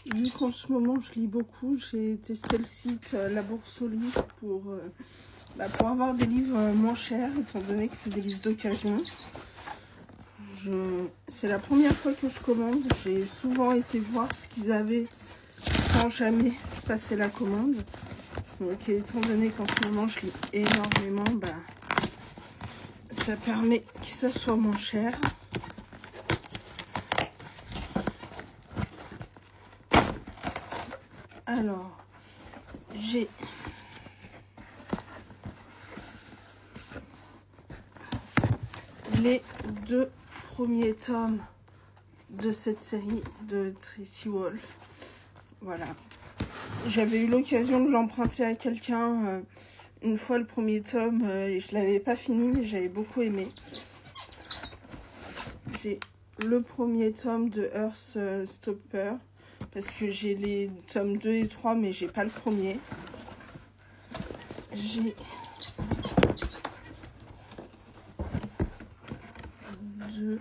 Vu qu'en ce moment je lis beaucoup, j'ai testé le site La Bourse aux livres pour avoir des livres moins chers, étant donné que c'est des livres d'occasion. C'est la première fois que je commande. J'ai souvent été voir ce qu'ils avaient sans jamais passer la commande. Donc étant donné qu'en ce moment je lis énormément, ça permet que ça soit moins cher. Alors, j'ai les 2 premiers tomes de cette série de Tracy Wolff. Voilà. J'avais eu l'occasion de l'emprunter à quelqu'un une fois le premier tome et je l'avais pas fini, mais j'avais beaucoup aimé. J'ai le premier tome de Heartstopper parce que j'ai les tomes 2 et 3, mais j'ai pas le premier. J'ai 2,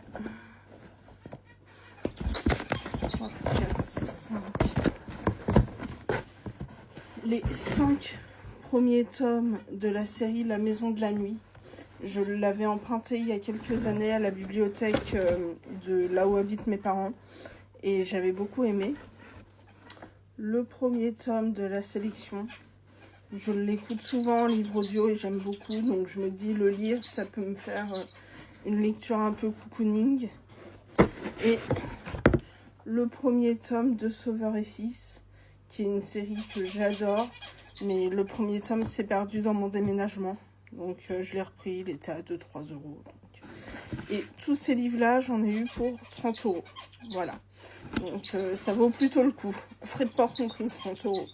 3, 4, 5. Les 5 premiers tomes de la série La Maison de la Nuit. Je l'avais emprunté il y a quelques années à la bibliothèque de là où habitent mes parents. Et j'avais beaucoup aimé. Le premier tome de la sélection. Je l'écoute souvent en livre audio et j'aime beaucoup. Donc je me dis, le lire, ça peut me faire une lecture un peu cocooning. Et le premier tome de Sauveur et Fils, qui est une série que j'adore. Mais le premier tome s'est perdu dans mon déménagement. Donc je l'ai repris, il était à 2-3 euros. Et tous ces livres-là, j'en ai eu pour 30 euros. Voilà. Donc ça vaut plutôt le coup. Frais de port compris, 30 euros.